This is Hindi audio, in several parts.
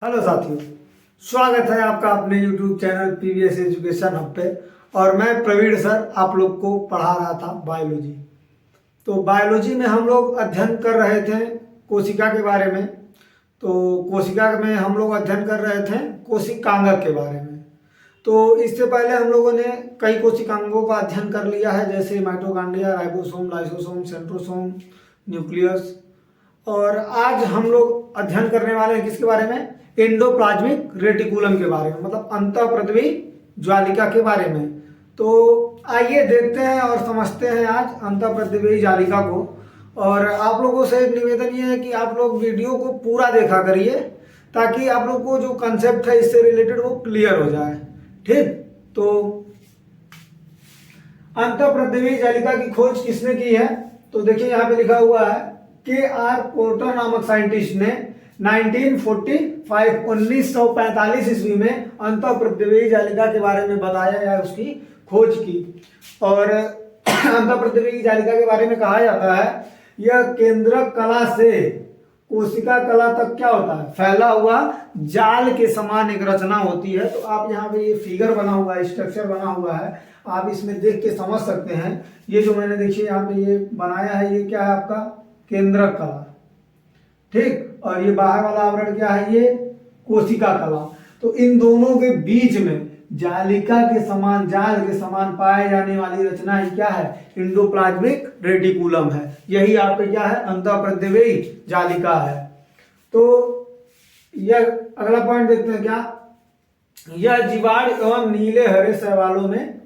हेलो साथियों, स्वागत है आपका अपने YouTube channel PVS education hub पे। और मैं प्रवीण सर आप लोग को पढ़ा रहा था बायोलॉजी। तो बायोलॉजी में हम लोग अध्ययन कर रहे थे कोशिका के बारे में। तो कोशिका में हम लोग अध्ययन कर रहे थे कोशिकांग के बारे में। तो इससे पहले हम लोगों ने कई कोशिकांगों का अध्ययन कर लिया है, जैसे mitochondria, ribosome, lysosome, centrosome, nucleus. और आज हम लोग अध्ययन करने वाले हैं किसके बारे में? एंडोप्लाज्मिक रेटिकुलम के बारे में, मतलब अंतःप्रद्रवी ज्वालिका के बारे में। तो आइए देखते हैं और समझते हैं आज अंतःप्रद्रवी ज्वालिका को। और आप लोगों से एक निवेदन ये है कि आप लोग वीडियो को पूरा देखा करिए, ताकि आप लोग को जो कंसेप्ट है इससे रिलेटेड वो क्लियर हो जाए। ठीक, तो अंतःप्रद्रवी ज्वालिका की खोज किसने की है? तो देखिए यहाँ पे लिखा हुआ है के.आर. पोर्टर नामक साइंटिस्ट ने 1945 ईस्वी में अंतःप्रद्रवी ज्वालिका के बारे में बताया या उसकी खोज की। और अंतःप्रद्रवी ज्वालिका के बारे में कहा जाता है यह केंद्रक कला से कोशिका कला तक क्या होता है? फैला हुआ जाल के समान एक रचना होती है। तो आप यहाँ पे ये फिगर बना हुआ है, स्ट्रक्चर बना हुआ है, आप इसमें देख के समझ सकते हैं। ये जो मैंने देखिए यहाँ पे ये बनाया है, ये क्या है आपका? केंद्रक कला। ठीक, और ये बाहर वाला आवरण क्या है? ये कोशिका कला। तो इन दोनों के बीच में जालिका के समान, जाल के समान पाए जाने वाली रचना ही क्या है? एंडोप्लाज्मिक रेटिकुलम है। यही आपके क्या है? अंतःप्रद्रवी जालिका है। तो यह अगला पॉइंट देखते हैं क्या? यह जीवाणु एवं नीले हरे शैवालों में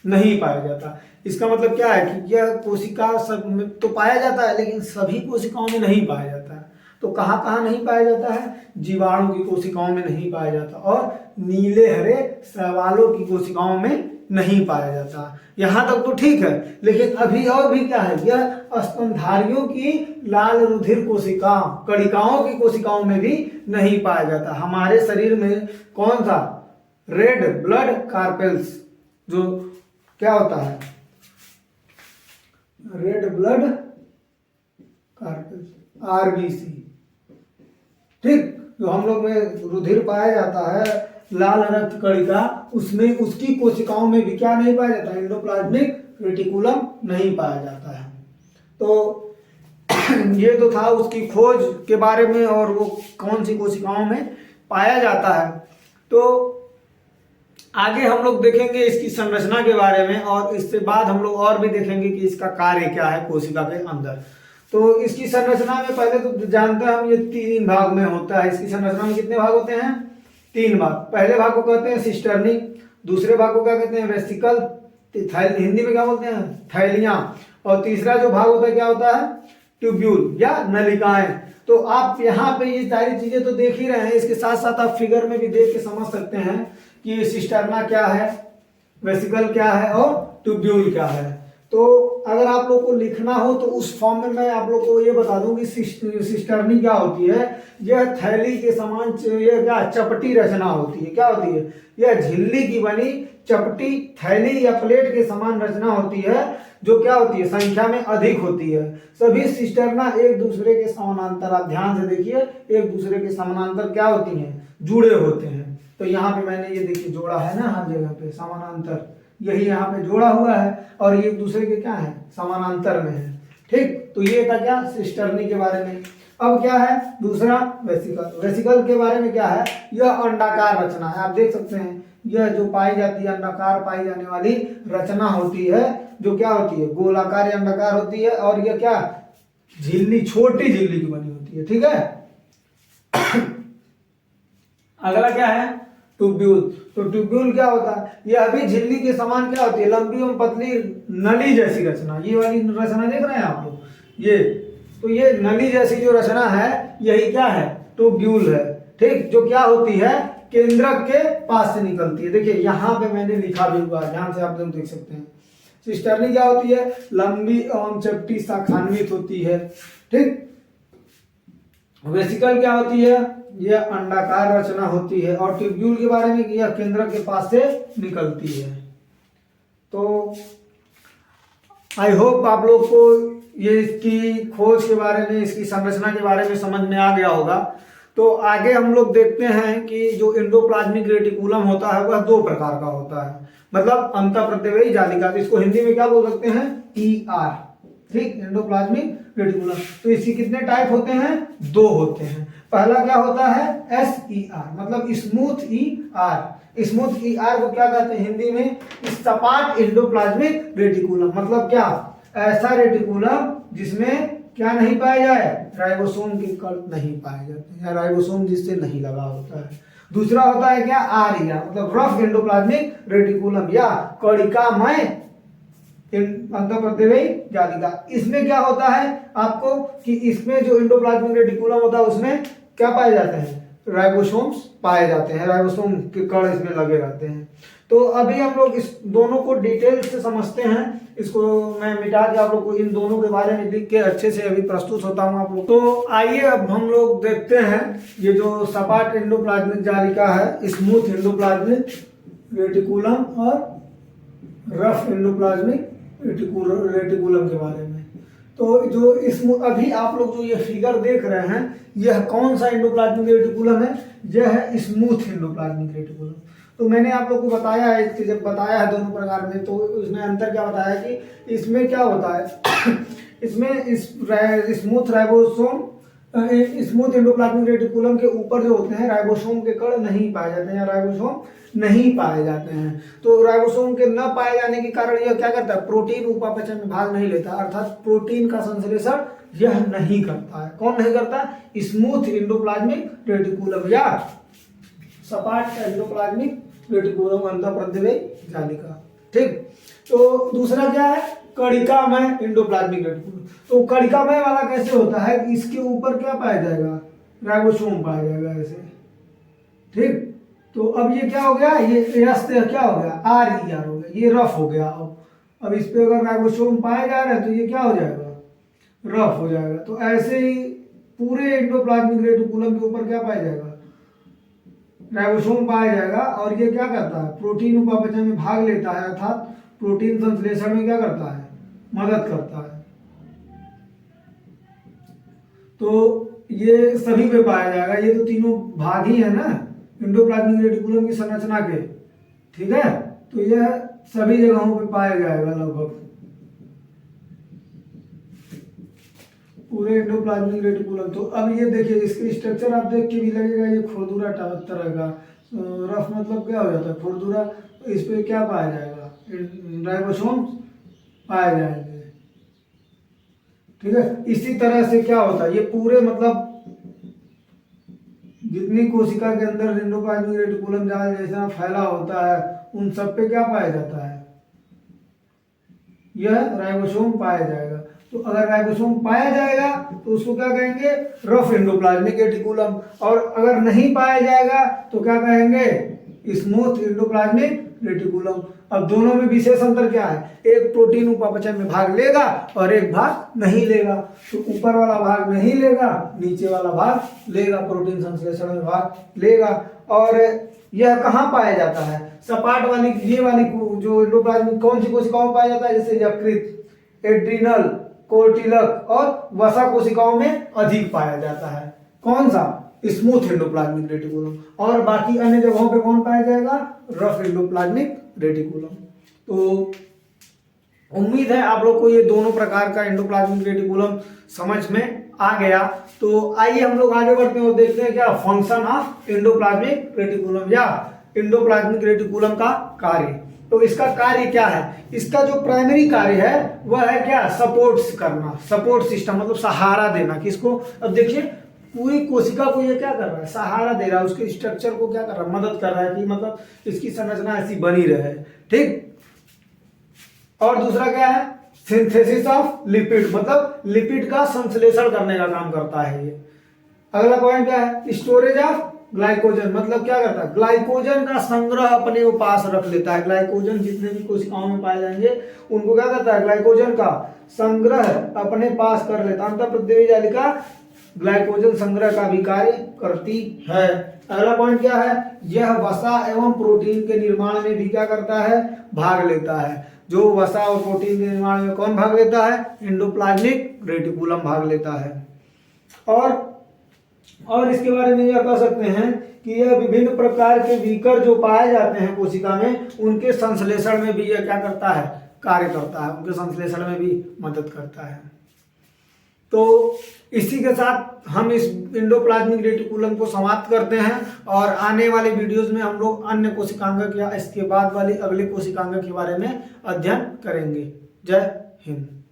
नहीं पाया जाता। इसका मतलब क्या है कि यह कोशिका सब में तो पाया जाता है, लेकिन सभी कोशिकाओं में नहीं पाया जाता है। तो कहाँ कहाँ नहीं पाया जाता है? जीवाणु की कोशिकाओं में नहीं पाया जाता, और नीले हरे शैवालों की कोशिकाओं में नहीं पाया जाता। यहाँ तक तो ठीक है, लेकिन अभी और भी क्या है? यह स्तनधारियों की लाल रुधिर कोशिका, कणिकाओं की कोशिकाओं में भी नहीं पाया जाता। हमारे शरीर में कौन सा? रेड ब्लड कार्पेल्स, जो क्या होता है? Red blood carpels, RBC. ठीक, जो हम लोग में रुधिर पाया जाता है, लाल रक्त कणिका, उसमें उसकी कोशिकाओं में भी क्या नहीं पाया जाता? एंडोप्लाज्मिक रेटिकुलम नहीं पाया जाता है। तो ये तो था उसकी खोज के बारे में, और वो कौन सी कोशिकाओं में पाया जाता है। तो आगे हम लोग देखेंगे इसकी संरचना के बारे में, और इससे बाद हम लोग और भी देखेंगे कि इसका कार्य क्या है कोशिका के अंदर। तो इसकी संरचना में पहले तो जानते हैं हम, ये 3 भाग में होता है। इसकी संरचना में कितने भाग होते हैं? 3 भाग। पहले भाग को कहते हैं सिस्टर्नी, दूसरे भाग को क्या कहते हैं? वेसिकल, हिंदी में क्या बोलते हैं? थैलियां। और तीसरा जो भाग होता है क्या होता है? ट्यूब्यूल या नलिकाएं। तो आप यहाँ पे ये सारी चीजें तो देख ही रहे हैं, इसके साथ साथ आप फिगर में भी देख के समझ सकते हैं कि सिस्टर्ना क्या है, वेसिकल क्या है, और ट्यूब्यूल क्या है। तो अगर आप लोग को लिखना हो तो उस फॉर्म में मैं आप लोग को ये बता दूं कि सिस्टर्नी क्या होती है। यह थैली के समान, यह क्या? चपटी रचना होती है। क्या होती है? यह झिल्ली की बनी चपटी थैली या प्लेट के समान रचना होती है, जो क्या होती है? संख्या में अधिक होती है। सभी सिस्टर्ना एक दूसरे के समानांतर, आप ध्यान से देखिए, एक दूसरे के समानांतर क्या होती हैं? जुड़े होते हैं। तो यहाँ पे मैंने ये देखिए जोड़ा है ना, हर जगह पे समानांतर, यही यहाँ पे जोड़ा हुआ है, और ये एक दूसरे के क्या है? समानांतर में है। ठीक, तो ये था क्या? सिस्टर्नी के बारे में। अब क्या है? दूसरा वेसिकल। वेसिकल के बारे में क्या है? यह अंडाकार रचना है। आप देख सकते हैं, यह जो पाई जाती है अंडाकार पाई जाने वाली रचना होती है, जो क्या होती है? गोलाकार या अंडाकार होती है, और यह क्या? झिल्ली, छोटी झिल्ली की बनी होती है। ठीक है। अगला क्या है? ट्यूब्यूल। तो ट्यूब्यूल क्या होता है? यह भी झिल्ली के समान क्या होती है? लंबी एवं पतली नली जैसी रचना। ये वाली रचना देख रहे हैं आप लोग, ये तो ये नली जैसी जो रचना है, यही क्या है? ट्यूब्यूल है। ठीक, जो क्या होती है? केंद्रक के पास से निकलती है। देखिए यहाँ पे मैंने लिखा भी हुआ है, ध्यान से आप लोग देख सकते हैं। सिस्टर्नी क्या होती है? लंबी एवं चपटी शाखान्वित होती है। ठीक, वेसिकल क्या होती है? यह अंडाकार रचना होती है। और ट्यूब्यूल के बारे में, यह केंद्र के पास से निकलती है। तो आई होप आप लोग को ये इसकी खोज के बारे में, इसकी संरचना के बारे में समझ में आ गया होगा। तो आगे हम लोग देखते हैं कि जो एंडोप्लाज्मिक रेटिकुलम होता है वह दो प्रकार का होता है, मतलब अंतःप्रत्ययी जालिका। तो इसको हिंदी में क्या बोल सकते हैं, ER, ठीक, एंडोप्लाज्मिक रेटिकुलम। तो इसकी कितने टाइप होते हैं, दो होते हैं। पहला क्या होता है, SER, मतलब स्मूथ ER। स्मूथ ER को क्या कहते हैं हिंदी में, सपाट एंडोप्लाज्मिक रेटिकुलम। मतलब क्या, ऐसा रेटिकुलम जिसमें क्या नहीं पाया जाए, राइबोसोम के कण नहीं पाए जाते हैं, या राइबोसोम जिससे नहीं लगा होता है। दूसरा होता है क्या, RER, मतलब रफ एंडोप्लाज्मिक रेटिकुलम या कणिकामय अंतःप्रत्ययी जालिका। इसमें क्या होता है आपको कि इसमें जो एंडोप्लाज्मिक रेटिकुलम होता है उसमें क्या पाए जाते हैं, राइबोसोम्स पाए जाते हैं, राइबोसोम के कण इसमें लगे रहते हैं। तो अभी हम लोग इस दोनों को डिटेल से समझते हैं। इसको मैं मिटा के आप लोग को इन दोनों के बारे में लिख के अच्छे से अभी प्रस्तुत होता हूँ आप लोग। तो आइए अब हम लोग देखते हैं ये जो सपाट एंडोप्लाज्मिक जालिका है, स्मूथ एंडोप्लाज्मिक रेटिकुलम और रफ एंडोप्लाज्मिक रेटिकुलम के बारे में। तो जो इस अभी आप लोग जो ये फिगर देख रहे हैं, यह कौन सा एंडोप्लाज्मिक रेटिकुलम है, यह है स्मूथ एंडोप्लाज्मिक रेटिकुलम। तो मैंने आप लोग को बताया है, जब बताया है दोनों प्रकार में, तो इसमें अंतर क्या बताया कि इसमें क्या होता है इसमें smooth ribosome, smooth endoplasmic reticulum के ऊपर जो होते हैं राइबोसोम के कण नहीं पाए जाते हैं, या राइबोसोम नहीं पाए जाते हैं। तो राइबोसोम के न पाए जाने के कारण यह क्या करता है, प्रोटीन उपापचय में भाग नहीं लेता, अर्थात प्रोटीन का संश्लेषण यह नहीं करता है। कौन नहीं करता, स्मूथ एंडोप्लाज्मिक रेटिकुलम या सपाट एंडोप्लाज्मिक रेटिकुलम अंतःप्रत्ययी जालिका, ठीक। तो दूसरा क्या है, कणिकामय एंडोप्लाज्मिक रेटिकुलम। तो कणिकामय वाला कैसे होता है, इसके ऊपर क्या पाया जाएगा, राइबोसोम पाया जाएगा ऐसे, ठीक। तो अब ये क्या हो गया, ये क्या हो गया, RER हो गया, ये रफ हो गया। अब इस पे अगर राइबोसोम पाए जा रहे हैं तो ये क्या हो जाएगा, रफ हो जाएगा। तो ऐसे ही पूरे एंडोप्लाज्मिक रेटिकुलम के ऊपर क्या पाया जाएगा, राइबोसोम पाया जाएगा, और ये क्या करता है, प्रोटीन उपापचय में भाग लेता है, अर्थात प्रोटीन संश्लेषण में क्या करता है, मदद करता है। तो ये सभी पे पाया जाएगा, ये तो तीनों भाग ही है ना एंडोप्लाज्मिक रेटिकुलम की संरचना के, ठीक है। तो यह सभी जगहों पे पाया जाएगा लगभग, पूरे एंडोप्लाज्मिक रेटिकुलम। तो अब ये देखिए, इसके स्ट्रक्चर आप देख के भी लगेगा ये खुरदुरा तरह का, रफ मतलब क्या हो जाता है, खुरदुरा। तो इस पे क्या पाया जाएगा, राइबोसोम पाए जाएंगे, ठीक है। इसी तरह से क्या होता है, ये पूरे मतलब जितनी कोशिका के अंदर एंडोप्लाज्मिक रेटिकुलम जाल जैसा फैला होता है, उन सब पे क्या पाया जाता है, यह राइबोसोम पाया जाएगा। तो अगर राइबोसोम पाया जाएगा तो उसको क्या कहेंगे, रफ एंडोप्लाज्मिक रेटिकुलम, और अगर नहीं पाया जाएगा तो क्या कहेंगे, स्मूथ एंडोप्लाज्मिक रेटिकुलम। अब दोनों में विशेष अंतर क्या है, एक प्रोटीन उपापचय में भाग लेगा और एक भाग नहीं लेगा। तो ऊपर वाला भाग नहीं लेगा, नीचे वाला भाग लेगा, प्रोटीन संश्लेषण में भाग लेगा। और यह कहाँ पाया जाता है, सपाट वाली, ये वाली जो एंडोप्लाज्मिक कौन सी कोशिकाओं में पाया जाता है, जैसे यकृत, एड्रिनल, कोर्टिलक और वसा कोशिकाओं में अधिक पाया जाता है। कौन सा, स्मूथ एंडोप्लाज्मिक रेटिकुलम। और बाकी अन्य जगहों पे कौन पाया जाएगा, रफ एंडोप्लाज्मिक रेटिकुलम। तो उम्मीद है आप लोग को ये दोनों प्रकार का एंडोप्लाज्मिक रेटिकुलम समझ में आ गया। तो आइए हम लोग आगे बढ़ते हैं और देखते हैं क्या फंक्शन ऑफ एंडोप्लाज्मिक रेटिकुलम या एंडोप्लाज्मिक रेटिकुलम का कार्य। तो इसका कार्य क्या है, इसका जो प्राइमरी कार्य है वह है क्या, सपोर्ट करना, सपोर्ट सिस्टम, मतलब सहारा देना। किसको, अब देखिए पूरी कोशिका को ये क्या कर रहा है, सहारा दे रहा है, उसके स्ट्रक्चर को क्या कर रहा है, मदद कर रहा है कि मतलब इसकी संरचना ऐसी बनी रहे, ठीक। और दूसरा क्या है, सिंथेसिस ऑफ लिपिड, मतलब लिपिड का संश्लेषण करने का काम करता है ये। अगला पॉइंट क्या है, स्टोरेज ऑफ ग्लाइकोजन, मतलब क्या करता है, ग्लाइकोजन का संग्रह अपने पास रख लेता है। ग्लाइकोजन जितने भी कोशिकाओं में पाए जाएंगे उनको क्या करता है, ग्लाइकोजन का संग्रह अपने पास कर लेता है। अंतःप्रत्ययी जालिका ग्लाइकोजन संग्रह का भी कार्य करती है। अगला पॉइंट क्या है, यह वसा एवं प्रोटीन के निर्माण में भी क्या करता है, भाग लेता है। जो वसा और प्रोटीन के निर्माण में कौन भाग लेता है, एंडोप्लाज्मिक रेटिकुलम भाग लेता है। और और इसके बारे में यह कह सकते हैं कि यह विभिन्न प्रकार के विकर जो पाए जाते हैं कोशिका में, उनके संश्लेषण में भी यह क्या करता है, कार्य करता है, उनके संश्लेषण में भी मदद करता है। तो इसी के साथ हम इस एंडोप्लाज्मिक रेटिकुलम को समाप्त करते हैं और आने वाले वीडियोस में हम लोग अन्य कोशिकांग या इसके बाद वाली अगले कोशिकांग के बारे में अध्ययन करेंगे। जय हिंद।